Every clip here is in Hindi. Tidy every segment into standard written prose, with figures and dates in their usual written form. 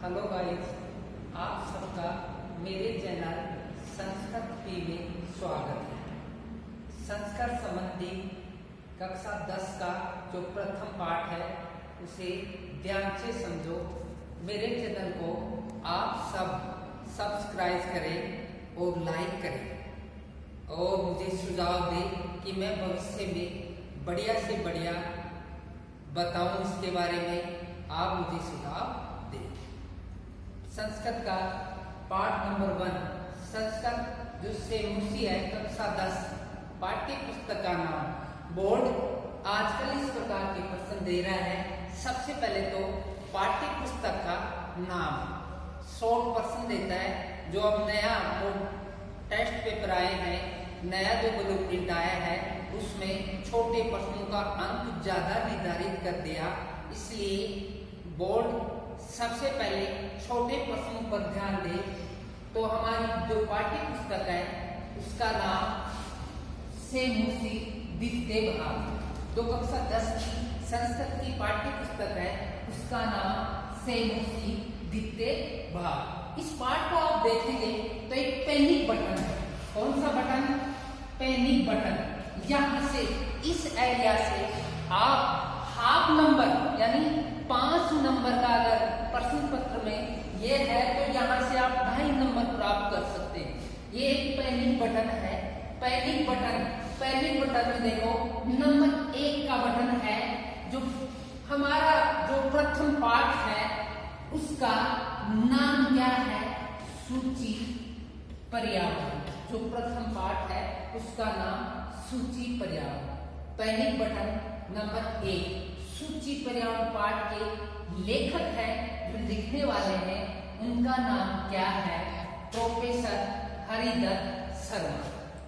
हेलो गाइस, आप सबका मेरे चैनल संस्कृत पी में स्वागत है। संस्कृत संबंधी कक्षा 10 का जो प्रथम पाठ है उसे ध्यान से समझो। मेरे चैनल को आप सब सब्सक्राइब करें और लाइक करें और मुझे सुझाव दें कि मैं भविष्य में बढ़िया से बढ़िया बताऊं इसके बारे में। आप मुझे सुझाव दें। संस्कृत का पाठ नंबर 1 संस्कृत जो सेमुसी है कक्षा 10 पाठ्य पुस्तक का नाम। बोर्ड आजकल इस प्रकार के प्रश्न दे रहा है। सबसे पहले तो पाठ्य पुस्तक का नाम शॉर्ट प्रश्न देता है। जो अब नया टेस्ट पेपर आए हैं, नया जो ब्लूप्रिंट आया है उसमें छोटे प्रश्नों का अंक ज्यादा निर्धारित कर दिया, इसलिए बोर्ड सबसे पहले छोटे प्रश्नों पर ध्यान दे। तो हमारी जो पाठ्य पुस्तक है उसका नाम सेमुसी द्वितीय भाग। जो कक्षा 10 की संस्कृत की पाठ्य पुस्तक है उसका नाम सेमुसी द्वितीय भाग। इस पाठ को आप देखेंगे तो एक पैनिक बटन है। कौन सा बटन? Panic button. यहाँ से इस एरिया से आप हाफ नंबर यानी 5 नंबर का अगर प्रश्न पत्र में ये है तो यहाँ से आप 2.5 नंबर प्राप्त कर सकते हैं। ये एक पैनिक बटन है। पैनिक बटन में देखो नंबर 1 का बटन है। जो हमारा जो प्रथम पाठ है उसका नाम क्या है? सूची पर्यावरण। जो प्रथम पाठ है उसका नाम सूची पर्यावरण। पैनिक बटन नंबर 1 सूची पर्यावरण पाठ के लेखक हैं, जो लिखने वाले हैं उनका नाम क्या है? प्रोफेसर हरिदत्त शर्मा।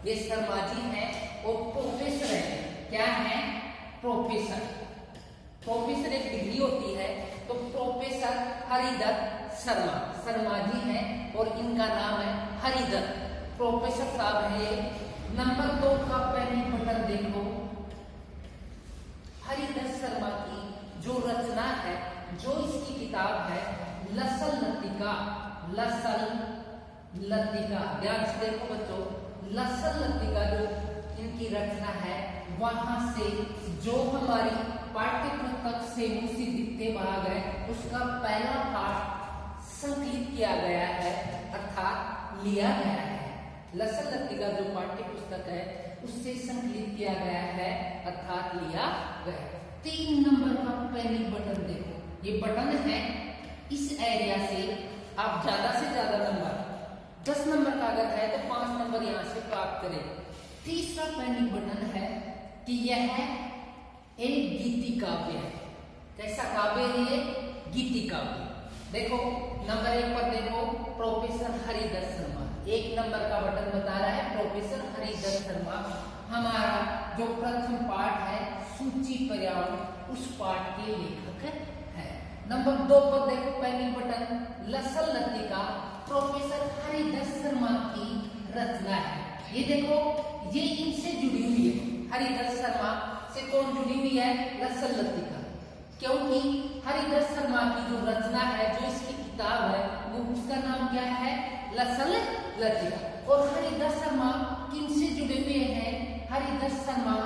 ये शर्मा जी हैं और प्रोफेसर हैं। क्या है? प्रोफेसर एक डिग्री होती है। तो प्रोफेसर हरिदत्त शर्मा जी हैं और इनका नाम है हरिदत्त। प्रोफेसर साहब है ये। नंबर 2 का पैनिक बटन देखो। हरिदत्त शर्मा की जो रचना है, जो इसकी किताब है लसल लतिका। ध्यान से देखो बच्चों, लसल लतिका जो इनकी रचना है वहां से जो हमारी पाठ्य पुस्तक सेमुसी द्वितीय भाग है उसका पहला पाठ संकलित किया गया है अर्थात लिया गया है। लसल लतिका जो पाठ्य पुस्तक है उससे संकलित किया गया है अर्थात लिया गया। 3 नंबर का पैनिक बटन देखो। ये बटन है। इस एरिया से आप ज्यादा से ज्यादा नंबर 10 नंबर का अगर है तो 5 नंबर यहाँ से प्राप्त करें। तीसरा पैनिक बटन है कि यह एक गीति काव्य है। कैसा काव्य है ये? गीति काव्य। देखो नंबर 1 पर देखो प्रोफेसर हरिदत्त शर्मा। 1 नंबर का बटन बता रहा है प्रोफेसर हरिदत्त शर्मा हमारा जो प्रथम पाठ है सूची पर्यावरण उस पाठ के लेखक है। नंबर 2 पर देखो पैनिक बटन लसल लतिका प्रोफेसर हरिदत्त शर्मा की रचना है। ये देखो ये इनसे जुड़ी हुई है। हरिदत्त शर्मा से कौन जुड़ी हुई है? लसल लतिका। क्योंकि हरिदत्त शर्मा की जो रचना है, जो इसकी किताब है, वो उसका नाम क्या है? लसल लतिका। और हरिदत्त शर्मा किनसे जुड़े हुए हैं? हरिदत्त शर्मा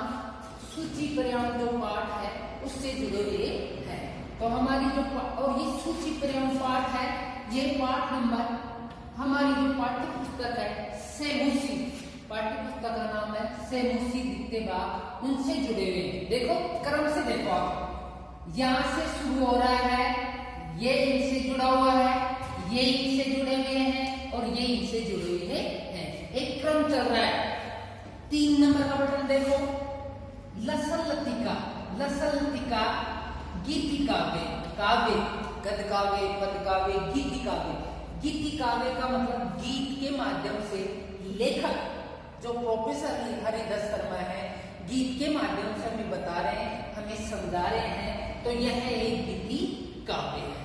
सूची पर्यावरण जो पाठ है उससे जुड़े हुए हैं। तो हमारी जो और ये सूची पर्यावरण पाठ है, ये पाठ नंबर हमारी जो पाठ्य पुस्तक है सेमुसी, पाठ्य पुस्तक का नाम है सेमुसी द्वितीय भाग, उनसे जुड़े हुए हैं। देखो क्रम से देखो, आप यहाँ से शुरू हो रहा है, ये इनसे जुड़ा हुआ है, ये इनसे जुड़े हुए हैं और ये इनसे जुड़े हुए हैं। एक क्रम चल रहा है। 3 नंबर का बटन देखो लसल लतिका गीति काव्य गद्य काव्य पद काव्य गीति काव्य। गीति काव्य का मतलब गीत के माध्यम से लेखक जो प्रोफेसर हरिदत्त शर्मा है गीत के माध्यम से हमें बता रहे हैं, हमें समझा रहे हैं। तो यह एक गीति काव्य है।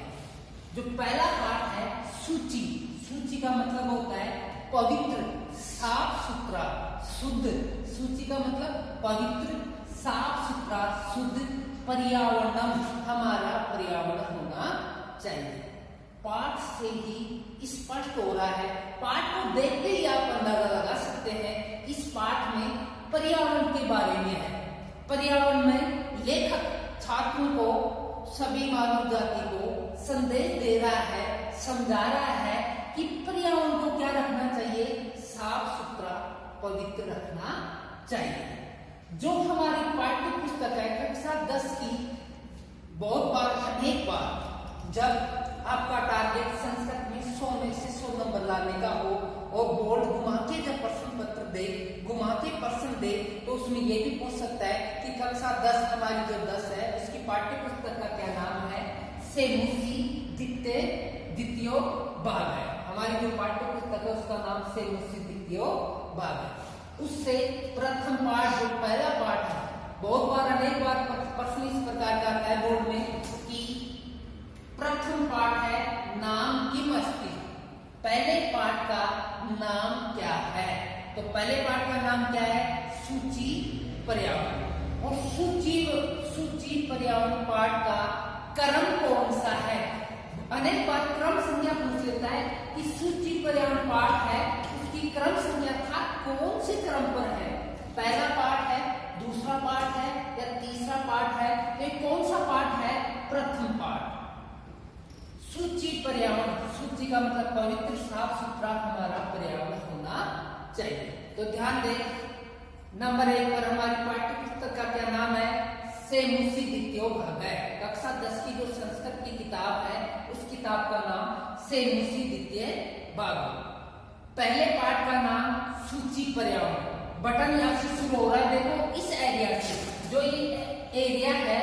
जो पहला पाठ है सूची का मतलब होता है पवित्र, साफ सुथरा, शुद्ध। सूची का मतलब पवित्र, साफ सुथरा, शुद्ध। पर्यावरण हमारा पर्यावरण होना चाहिए। पाठ से ही स्पष्ट हो रहा है। पाठ को देखते ही आप अंदाजा लगा सकते हैं इस पाठ में पर्यावरण के बारे में है। पर्यावरण में लेखक छात्रों को, सभी मानव जाति को संदेश दे रहा है, समझा रहा है कि पर्यावरण को क्या रखना चाहिए, साफ सुथरा पवित्र रखना चाहिए। जो हमारी पाठ्य पुस्तक है कक्षा 10 की, बहुत बार, अनेक बार जब आपका टारगेट संस्कृत में 100 में से 100 नंबर लाने का हो और बोर्ड घुमा के जब प्रश्न पत्र दे, घुमा के प्रश्न दे, तो उसमें ये भी पूछ सकता है कि कक्षा 10 हमारी जो 10 है उसकी पाठ्य पुस्तक का क्या नाम है। सेमुसी द्वितीय भाग है। हमारी जो पाठ्य पुस्तक है उसका नाम सेमुसी द्वितीय भाग है। उससे प्रथम पाठ, जो पहला पाठ है, बहुत बार, अनेक बार प्रश्न इस प्रकार का आता है बोर्ड में कि प्रथम पाठ है नाम किम अस्ति, पहले पाठ का नाम क्या है। तो पहले पाठ का नाम क्या है, सूची पर्यावरण। और सूची पर्यावरण पाठ का क्रम कौन सा है। अनेक बार क्रम संज्ञा पूछ लेता है कि सूची पर्यावरण पाठ है, उसकी क्रम संज्ञा था कौन से क्रम पर है, पहला पाठ है, दूसरा पाठ है या तीसरा पाठ है, ये कौन सा पाठ है, प्रथम पाठ। सूची पर्यावरण, सूची का मतलब पवित्र साफ सुथरा हमारा पर्यावरण होना चाहिए। तो ध्यान दें, नंबर 1 पर हमारी पाठ्य पुस्तक का क्या नाम है, सेमुसी द्वितीय भाग है। कक्षा 10 की जो संस्कृत की किताब है उस किताब का नाम सेमुसी द्वितीय भाग। पहले पाठ का नाम सूची पर्यावरण। बटन यहाँ से शुरू हो रहा है, देखो इस एरिया से, जो ये एरिया है,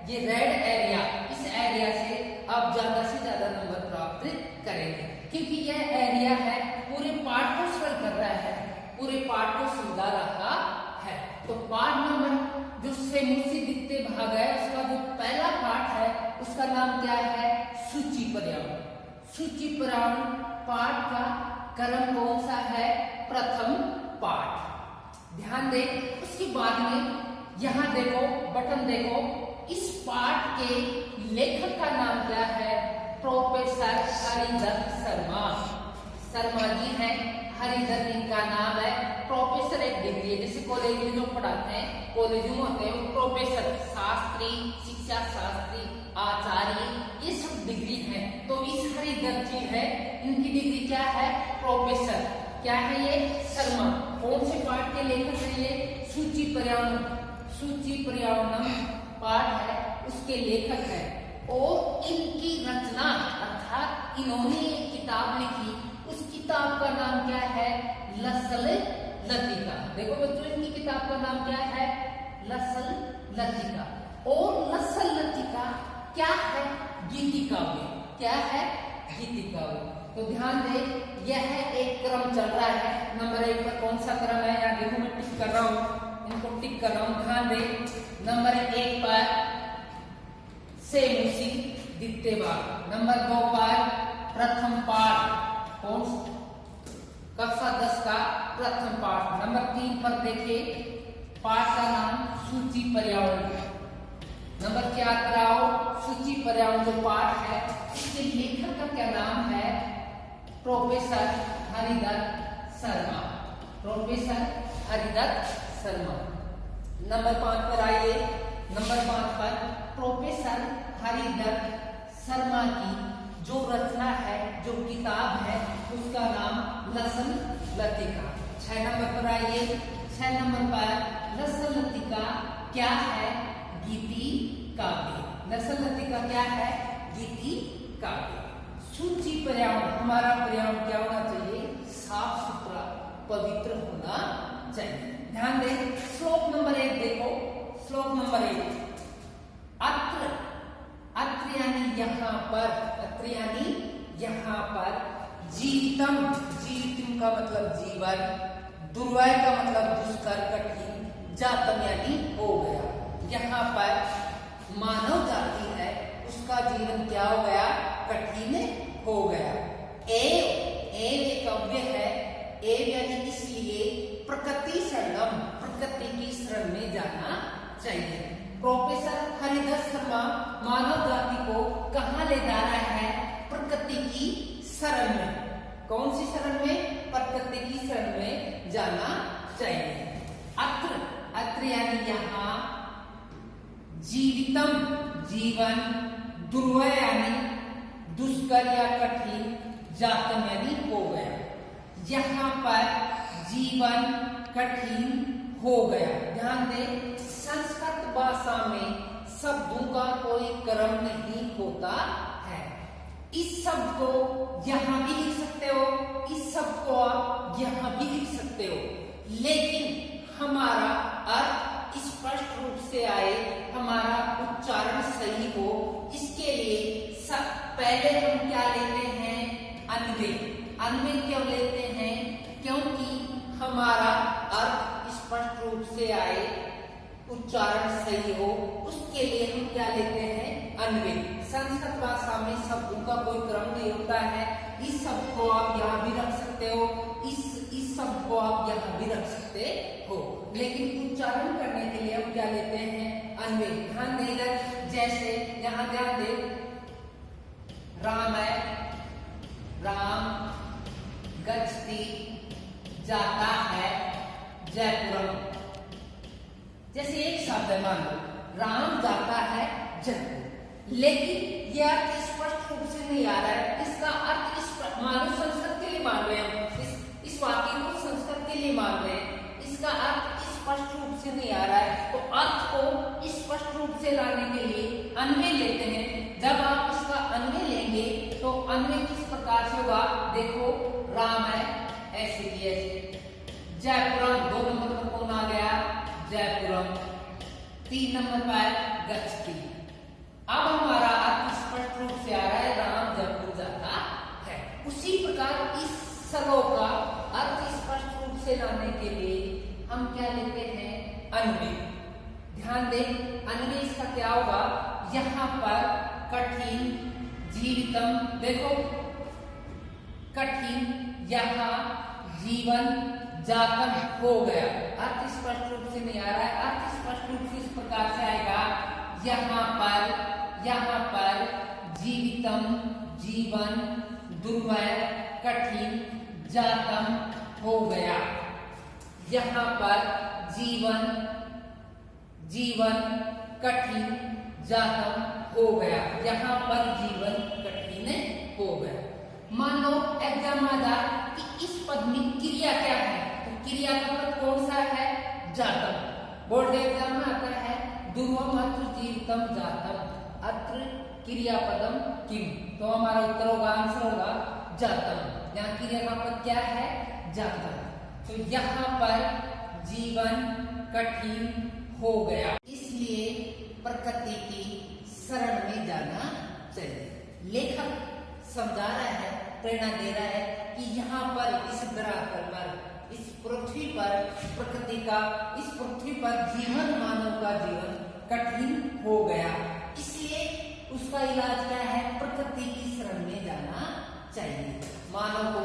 ये रेड एरिया, इस एरिया से आप ज्यादा से ज्यादा नंबर प्राप्त करेंगे, क्योंकि यह एरिया है पूरे पाठ को सरल कर रहा है, पूरे पाठ को समझा रहा है। तो पाठ नंबर जो सेमुसी द्वितीय भाग है उसका जो पहला पाठ है उसका नाम क्या है, सूची पर्यावरण। सूची पर्यावरण पाठ का क्रम कौन सा है, प्रथम पाठ। ध्यान दें, उसके बाद में यहाँ देखो, बटन देखो, इस पाठ के लेखक का नाम क्या है, प्रोफेसर हरिदत्त शर्मा। शर्मा जी हैं, हरिदत्त इनका नाम है। प्रोफेसर एक डिग्री है, जैसे कॉलेज में जो पढ़ाते हैं, कॉलेज में होते हैं प्रोफेसर, शास्त्री, शिक्षा शास्त्री, आचार्य, ये सब डिग्री है। तो इस हरिदत्त जी है, इनकी डिग्री क्या है, प्रोफेसर। क्या है ये, शर्मा। कौन से पाठ के लेखक है ये, सूची पर्यावरण। सूची पर्यावरण पाठ है उसके लेखक है। और इनकी रचना अर्थात इन्होंने एक किताब लिखी, उस किताब का नाम क्या है, लसल लतिका। देखो बच्चों, इनकी किताब का नाम क्या है, लसल लतिका। और लसल लतिका क्या है, गीति काव्य। क्या है, गीति काव्य। तो ध्यान दें, यह एक क्रम चल रहा है। नंबर 1 पर कौन सा क्रम है, यहाँ देखो मैं टिक कर रहा हूँ, इनको टिक कर रहा हूँ। ध्यान दें, नंबर 1 पर सेमुसी द्वितीय भाग, नंबर 2 पर प्रथम पाठ, कौन, कक्षा 10 का प्रथम पाठ। नंबर 3 पर देखिए पाठ का नाम सूची पर्यावरण। नंबर 4 पर आओ, सूची पर्यावरण जो पाठ है इसके लेखक का क्या नाम है, professor Haridatt Sharma. Professor Haridatt Sharma. Number 5 पर आइए, नंबर 5 पर प्रोफेसर हरिदत्त शर्मा की जो रचना है, जो किताब है, उसका नाम लसल लतिका। 6 नंबर पर आइए, 6 नंबर पर लसल लतिका क्या है, गीति काव्य। लसल लतिका क्या है, गीति काव्य। सूची पर्यावरण, हमारा पर्यावरण क्या होना चाहिए, साफ सुथरा पवित्र होना चाहिए। ध्यान दें, श्लोक नंबर 1 देखो, श्लोक नंबर 1, अत्र, अत्र यानी यहाँ पर, अत्र यानी यहाँ पर, जीवितम, जीवितम का मतलब जीवन, दुर्वाय का मतलब दुष्कर, कठिन, जातम यानी हो गया। यहाँ पर मानव जाति है, उसका जीवन क्या हो गया, कठिन हो गया। एव एक अव्यय है, एव यानी इसलिए प्रकृति शरणम, प्रकृति की शरण में जाना चाहिए। प्रोफेसर हरिदत्त शर्मा मानव जाति को कहाँ ले जा रहा है, प्रकृति शरण में, कौन सी शरण में? प्रकृति की शरण में जाना चाहिए। अत्र, अत्र यानी यहाँ, जीवितम जीवन, दुर्वय यानी दुष्कर या कठिन, जातम यानी हो गया। यहाँ पर जीवन कठिन हो गया। ध्यान दें, संस्कृत भाषा में शब्दों का कोई क्रम नहीं होता है। इस शब्द को यहाँ भी लिख सकते हो, इस शब्द को आप यहाँ भी लिख सकते हो, लेकिन हमारा अर्थ स्पष्ट रूप से आए, हमारा उच्चारण सही हो, इसके लिए सब पहले हम क्या लेते हैं? अन्वय। अन्वय क्यों लेते हैं? क्योंकि हमारा अर्थ स्पष्ट रूप से आए, उच्चारण सही हो, उसके लिए हम क्या लेते हैं? अन्वय। संस्कृत भाषा में शब्दों का कोई क्रम नहीं होता है। इस शब्द को आप यहाँ भी रख सकते हो, इस शब्द को आप यहाँ भी रख सकते हो, लेकिन उच्चारण करने के लिए हम क्या लेते हैं? अन्वय। ध्यान दें इधर, जैसे यहाँ ध्यान दे, राम है, राम गच्छति, जाता है जयपुरम। जैसे एक शब्द है, मान लो राम जाता है जयपुर, लेकिन यह अर्थ स्पष्ट रूप से नहीं आ रहा है। इसका अर्थ मान लो संस्कृत के लिए मान रहे हैं, इस वाक्य को संस्कृत के लिए मान रहे हैं, इसका अर्थ स्पष्ट रूप से नहीं आ रहा है, तो अर्थ को स्पष्ट रूप से लाने के लिए अन्वय लेते हैं। जब आप इसका अन्वय लेंगे तो अन्वय किस प्रकार से होगा? देखो, राम है, ऐसे की ऐसे, जयपुरम, 2 नंबर पर कौन आ गया? जयपुरम। 3 नंबर पर गच्छति। अब हमारा अर्थ स्पष्ट रूप से आ रहा है, राम जयपुर जाता है। उसी प्रकार इस श्लोक का अर्थ स्पष्ट रूप से लाने के लिए हम क्या लेते हैं? अन्वय। ध्यान दें, अन्वय इसका क्या होगा? यहाँ पर कठिन, जीवितम, देखो कठिन, यहाँ जीवन, जातम हो गया। अर्थ स्पष्ट रूप से नहीं आ रहा है, अर्थ स्पष्ट रूप से इस प्रकार से आएगा, यहाँ पर जीवितम जीवन, दुर्वय कठिन, जातम हो गया। यहाँ पर जीवन कठिन, जातम हो गया। यहाँ पर जीवन कठिन हो गया। मान लो एग्जाम आ जा कि इस पद में क्रिया क्या है, तो क्रिया का पद कौन सा है? जातम। बोर्ड एग्जाम में आता है, दुर्वम अत्र जीवितम जातम, अत्र क्रियापदम किम, तो हमारा उत्तर होगा, आंसर होगा जातम। यहाँ क्रिया का पद क्या है? जातम। तो यहाँ पर जीवन कठिन हो गया, इसलिए प्रकृति की शरण में जाना चाहिए। लेखक समझा रहा है, प्रेरणा दे रहा है कि यहाँ पर इस धरातल पर, इस पृथ्वी पर प्रकृति का, इस पृथ्वी पर जीवन, मानव का जीवन कठिन हो गया, इसलिए उसका इलाज क्या है? प्रकृति की शरण में जाना चाहिए। मानव को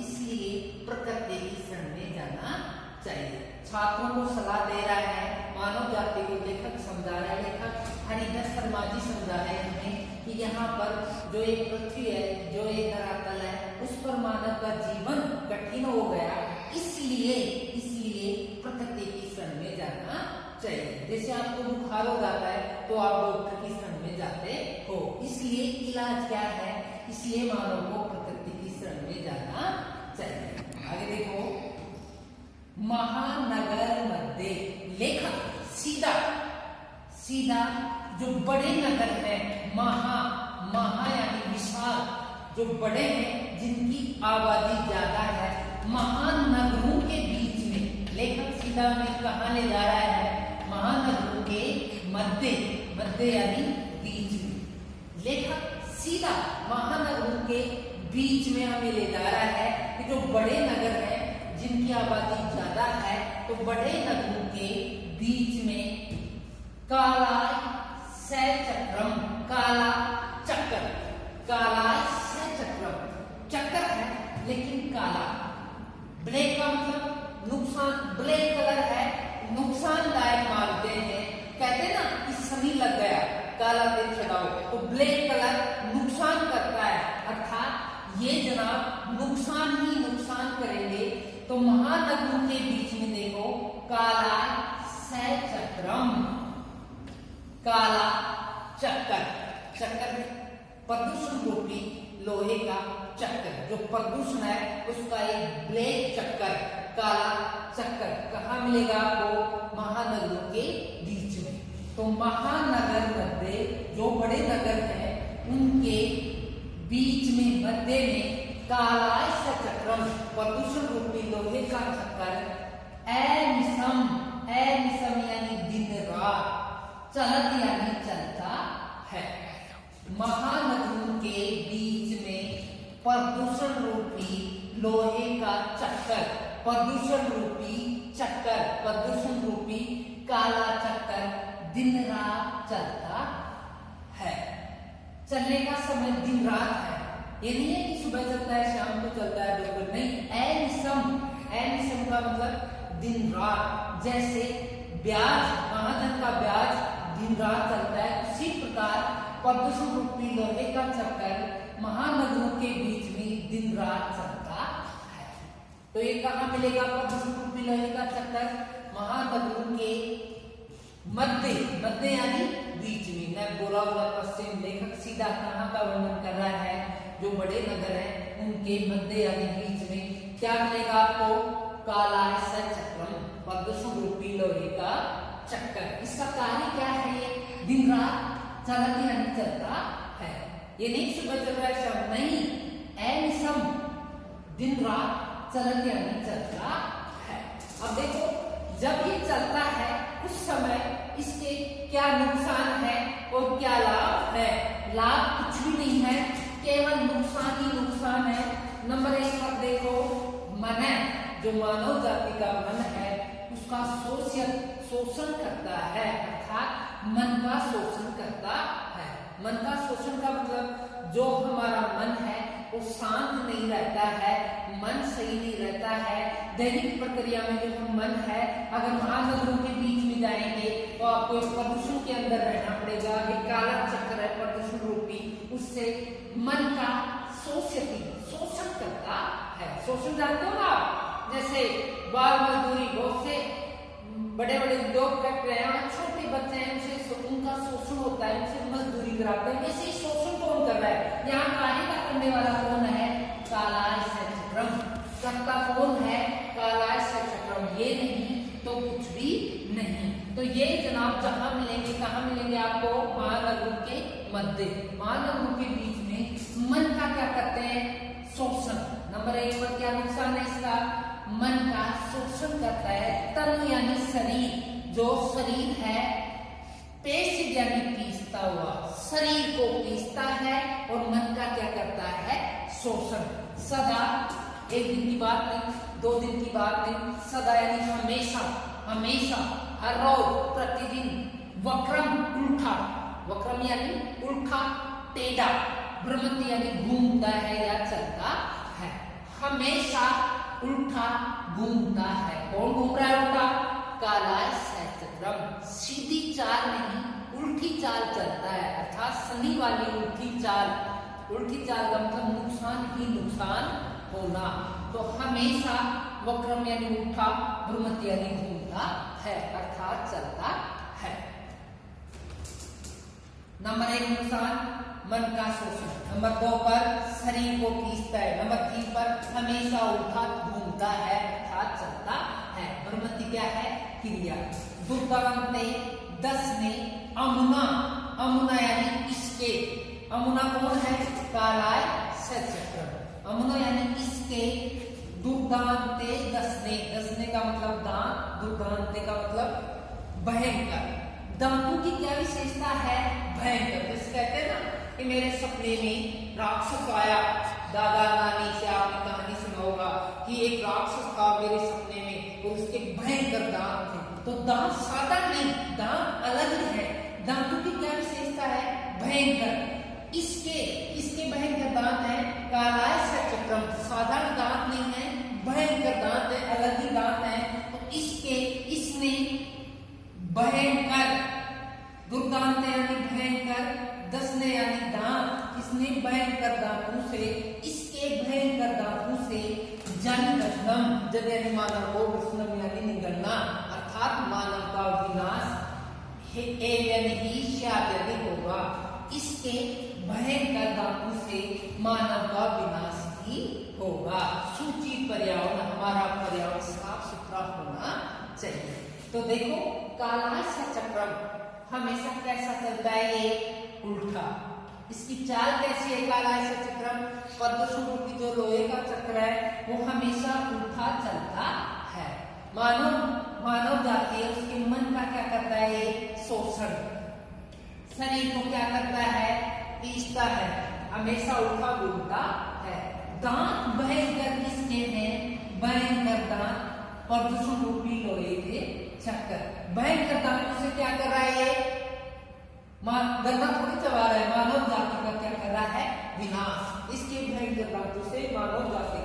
इसलिए प्रकृति की शरण में जाना चाहिए। छात्रों को सलाह दे रहा है, मानव जाति को लेखक समझा रहा है, लेखक हरिधर शर्मा जी समझा रहे हैं कि यहाँ पर जो एक पृथ्वी है, जो एक धरातल है, उस पर मानव का जीवन कठिन हो गया, इसलिए प्रकृति की शरण में जाना चाहिए। जैसे आपको बुखार हो जाता है तो आप डॉक्टर की शरण में जाते हो, इसलिए इलाज क्या है? इसलिए मानव को प्रकृति की शरण में जाना चाहिए। आगे देखो, महानगर मध्य, लेखक सीधा जो बड़े नगर है, महा यानी विशाल, जो बड़े हैं, जिनकी आबादी ज्यादा है, महानगरों के बीच में, लेखक सीधा में कहाँ ले जा रहा है? महानगरों के मध्य यानी बीच में। लेखक सीधा महानगरों के बीच में हमें ले जा रहा है कि जो बड़े नगर हैं, जिनकी आबादी ज्यादा है, तो बड़े नगरों के बीच में कालाय चक्रम, काला चक्कर, कालाय चक्रम, चक्कर है लेकिन काला। ब्लैक का मतलब नुकसान, ब्लैक कलर है, नुकसानदायक मानते हैं, कहते हैं ना कि सनी लग गया, काला तेल चढ़ाओ, तो ब्लैक कलर नुकसान करता है, अर्थात ये काला सचक्रम, काला चक्कर, चक्कर प्रदूषण रूपी लोहे का चक्कर, जो प्रदूषण है उसका एक ब्लैक चक्कर, काला चक्कर कहाँ मिलेगा आपको? महानगरों के बीच में। तो महानगर मध्य जो बड़े नगर हैं उनके बीच में मध्य में काला सचक्रम प्रदूषण रूपी लोहे का चक्कर अनिशम, अनिशम यानी दिन रात, चलत यानी चलता है। महानगरों के बीच में प्रदूषण रूपी लोहे का चक्कर, प्रदूषण रूपी चक्कर, प्रदूषण रूपी काला चक्कर दिन रात चलता है। चलने का समय दिन रात है, ये नहीं है कि सुबह चलता है शाम को चलता है, बिल्कुल नहीं। एनिसम, एनिसम का मतलब दिन रात। जैसे ब्याज, महाजन का ब्याज दिन रात चलता है, उसी प्रकार प्रदूषण रूपी लोहे का चक्कर महानगरों के बीच में दिन रात चलता है। तो ये कहाँ मिलेगा प्रदूषण रूपी लोहे का चक्कर? महानगरों के मध्य, मध्य यानी बीच में। मैं बोला हुआ पश्चिम, लेखक सीधा कहाँ का वर्णन कर रहा है? जो बड़े नगर हैं उनके मध्य यानी बीच में क्या मिलेगा आपको? काला सचक्रम प्रदूषण रूपी लोहे का चक्कर। इसका कार्य क्या है? ये दिन रात चलता यानी चलता है, ये नहीं सुबह चल रहा है शाम, नहीं, एनिसम दिन रात चलता यानी चलता है। अब देखो जब ये चलता है उस समय इसके क्या नुकसान है और क्या लाभ है? लाभ कुछ भी नहीं है, केवल नुकसान ही नुकसान है। नंबर 1 पर देखो, मन है, जो मानव जाति का मन है उसका शोषण करता है, अर्थात मन का शोषण करता है। मन का शोषण का मतलब जो हमारा मन है वो शांत नहीं रहता है, मन सही नहीं रहता है। दैनिक प्रक्रिया में जो मन है, अगर महानगरों के बीच में जाएंगे तो आपको इस प्रदूषण के अंदर रहना पड़ेगा। ये काला चक्र है प्रदूषण रूपी, उससे मन का शोषण करता है। शोषण जानते हो आप? जैसे बाल मजदूरी, बहुत से बड़े बड़े उद्योग फैक्ट्रियां हैं, छोटे बच्चे हैं, उनसे उनका शोषण होता है, उनसे मजदूरी कराते हैं। वैसे शोषण कौन कर रहा है? यहाँ कार्य का करने वाला कौन है? काला सचक्रम। करता कौन है? काला सचक्रम। ये नहीं तो कुछ भी नहीं। तो ये जनाब जहां मिलेंगे, कहाँ मिलेंगे आपको? महानगरों के मध्य, महानगरों के बीच में मन का क्या करते हैं? शोषण। नंबर 1 पर क्या नुकसान है इसका? मन का शोषण करता है। तन यानी शरीर, जो शरीर है, पेश यानी पीसता हुआ, शरीर को पीसता है और मन का क्या करता है? शोषण। सदा, एक दिन की बात नहीं, 2 दिन की बात नहीं, सदा यानी हमेशा, हमेशा, हर रोज, प्रतिदिन। वक्रम उल्टा, वक्रम यानी उल्टा टेढ़ा, भ्रमति यानी घूमता है या चलता है। हमेशा उल्टा घूमता है। कौन घूम रहा है उल्टा? काला सचक्रम। सीधी चाल नहीं, उल्टी चाल चलता है, अर्थात शनि वाली उल्टी चाल। उल्टी चाल का मतलब नुकसान ही नुकसान होना। तो हमेशा वक्रम यानी उल्टा, भ्रमति यानी घूमता है, अर्थात चलता है। नंबर 1 नुकसान मन का शोषण। नंबर 2 पर शरीर को पीसता है। नंबर 3 पर हमेशा उल्टा घूमता है, अर्थात चलता है। भ्रमति क्या है? क्रिया। दुर्दावंते 10 में अमुना, अमुना यानी इसके, अमुना कौन है? काला सचक्रम। अमुना यानी इसके, दुर्दांते दसने, दसने का मतलब दांत, दुर्दांते का मतलब भयंकर। दांतों की क्या विशेषता है? भयंकर। जैसे कहते हैं ना कि मेरे सपने में राक्षस आया। दादा नानी से आपने कहानी सुना होगा कि एक राक्षस था मेरे सपने में और उसके भयंकर दांत थे। तो दांत साधारण नहीं, दांत अलग है। दांतों की क्या विशेषता है? भयंकर। इसके भयंकर दांत है। काला सचक्रम, साधारण दांत नहीं है, भयंकर दांत है, अलग ही दांत है। तो इसने भयंकर, दुर्दांत यानी भयंकर, दसने यानी दांत, इसने भयंकर दांतों से, इसके भयंकर दांतों से जन गठनम, जन यानी मानव को, विष्णु यानी निगलना, अर्थात मानव का विनाश एवं ही शायद होगा। इसके भयंकर दांतों से मानव का विनाश ही होगा। सूची पर्यावरण, हमारा पर्यावरण साफ सुथरा होना चाहिए। तो देखो कालाश का चक्र हमेशा कैसा चलता है, ये उल्टा। इसकी चाल कैसी है, कालाश का चक्र प्रदूषण रूपी जो लोहे का चक्र है वो हमेशा उल्टा चलता है। मानव जाति है, उसके मन का क्या करता है, ये शोषण, शरीर को क्या करता है, पीसता है, हमेशा उल्टा घूमता है। दांत भयंकर किसके हैं, भयंकर दांत प्रदूषण रूपी लोहे के चक्कर। भयंकर दांतों से क्या कर रहा है, ये गन्ना थोड़ी चबा रहा है, मानव जाति का क्या कर रहा है, विनाश। इसके भयंकर दांतों से मानव जाति